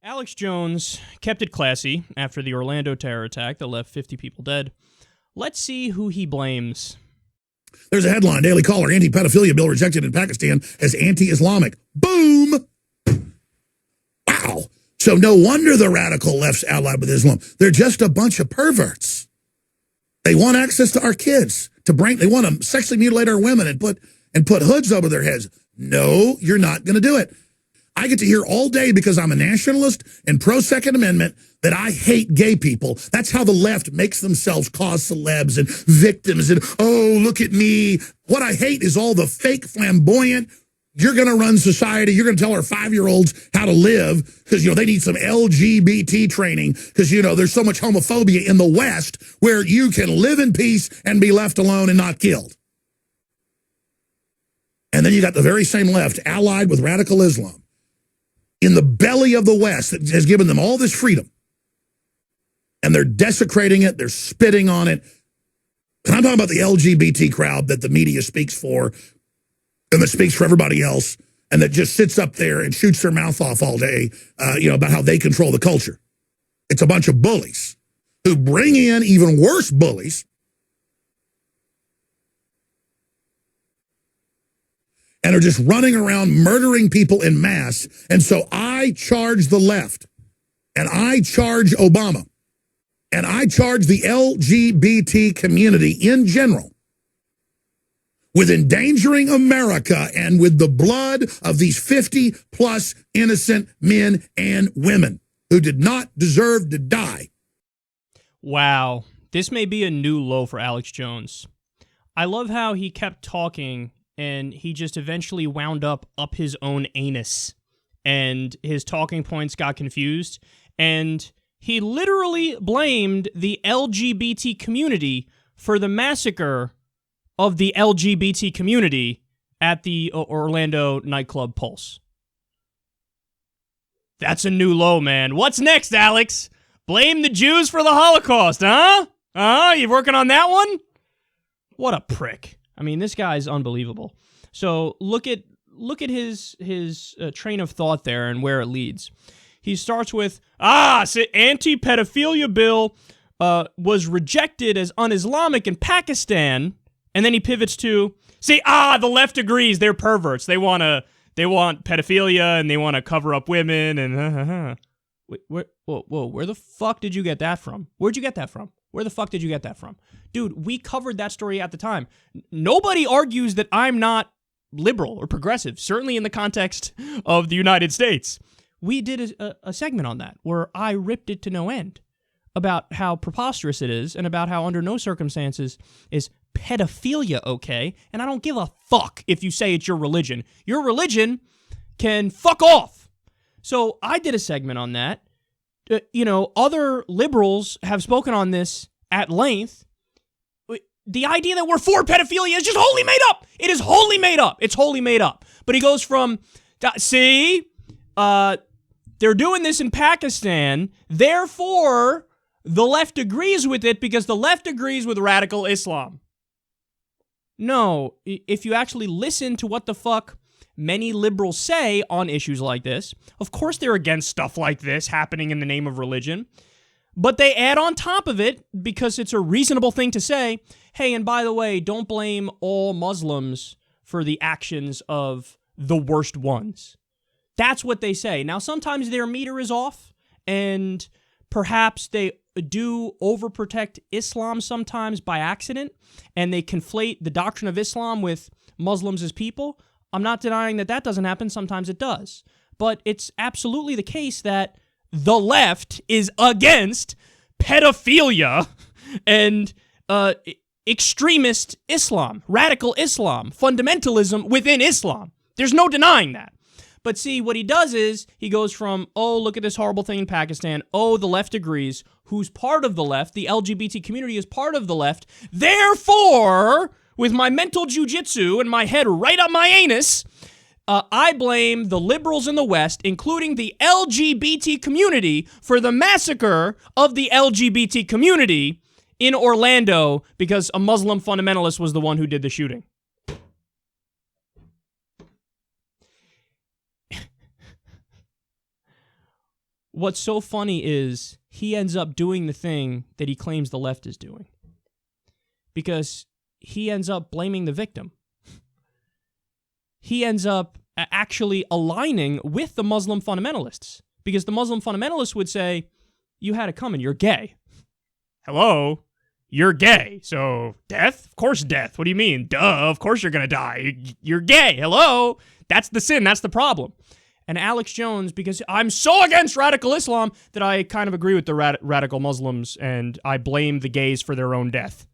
Alex Jones kept it classy after the Orlando terror attack that left 50 people dead. Let's see who he blames. There's a headline, Daily Caller, anti-pedophilia bill rejected in Pakistan as anti-Islamic. Boom! Wow. So no wonder the radical left's allied with Islam. They're just a bunch of perverts. They want access to our kids. They want to sexually mutilate our women and put hoods over their heads. No, you're not going to do it. I get to hear all day because I'm a nationalist and pro-Second Amendment that I hate gay people. That's how the left makes themselves cause celebs and victims and, oh, look at me. What I hate is all the fake flamboyant, you're going to run society, you're going to tell our 5-year-olds how to live because, they need some LGBT training because, there's so much homophobia in the West where you can live in peace and be left alone and not killed. And then you got the very same left allied with radical Islam in the belly of the West that has given them all this freedom. And they're desecrating it. They're spitting on it. And I'm talking about the LGBT crowd that the media speaks for and that speaks for everybody else and that just sits up there and shoots their mouth off all day, about how they control the culture. It's a bunch of bullies who bring in even worse bullies and are just running around murdering people in mass. And so I charge the left, and I charge Obama, and I charge the LGBT community in general with endangering America and with the blood of these 50-plus innocent men and women who did not deserve to die. Wow, this may be a new low for Alex Jones. I love how he kept talking and he just eventually wound up his own anus, and his talking points got confused, and he literally blamed the LGBT community for the massacre of the LGBT community at the Orlando nightclub Pulse. That's a new low, man. What's next, Alex? Blame the Jews for the Holocaust, huh? You working on that one? What a prick. I mean, this guy's unbelievable. So look at his train of thought there and where it leads. He starts with, anti-pedophilia bill was rejected as un-Islamic in Pakistan, and then he pivots to, the left agrees, they're perverts. They want pedophilia and they want to cover up women and Wait, whoa, where the fuck did you get that from? Where'd you get that from? Where the fuck did you get that from? Dude, we covered that story at the time. Nobody argues that I'm not liberal or progressive, certainly in the context of the United States. We did a segment on that where I ripped it to no end about how preposterous it is and about how under no circumstances is pedophilia okay, and I don't give a fuck if you say it's your religion. Your religion can fuck off. So I did a segment on that. Other liberals have spoken on this at length. The idea that we're for pedophilia is just wholly made up. It is wholly made up. It's wholly made up. But he goes from, they're doing this in Pakistan, therefore the left agrees with it because the left agrees with radical Islam. No, if you actually listen to what the fuck many liberals say on issues like this, of course they're against stuff like this happening in the name of religion, but they add on top of it, because it's a reasonable thing to say, hey, and by the way, don't blame all Muslims for the actions of the worst ones. That's what they say. Now, sometimes their meter is off, and perhaps they do overprotect Islam sometimes by accident, and they conflate the doctrine of Islam with Muslims as people. I'm not denying that doesn't happen. Sometimes it does. But it's absolutely the case that the left is against pedophilia and extremist Islam, radical Islam, fundamentalism within Islam. There's no denying that. But see, what he does is he goes from, look at this horrible thing in Pakistan. The left agrees. Who's part of the left? The LGBT community is part of the left. Therefore, with my mental jujitsu and my head right up my anus, I blame the liberals in the West, including the LGBT community, for the massacre of the LGBT community in Orlando because a Muslim fundamentalist was the one who did the shooting. what's so funny is he ends up doing the thing that he claims the left is doing. Because he ends up blaming the victim. He ends up actually aligning with the Muslim fundamentalists. Because the Muslim fundamentalists would say, you had it coming, you're gay. Hello? You're gay. So death? Of course death. What do you mean? Duh, of course you're going to die. You're gay. Hello? That's the sin. That's the problem. And Alex Jones, because I'm so against radical Islam that I kind of agree with the radical Muslims and I blame the gays for their own death.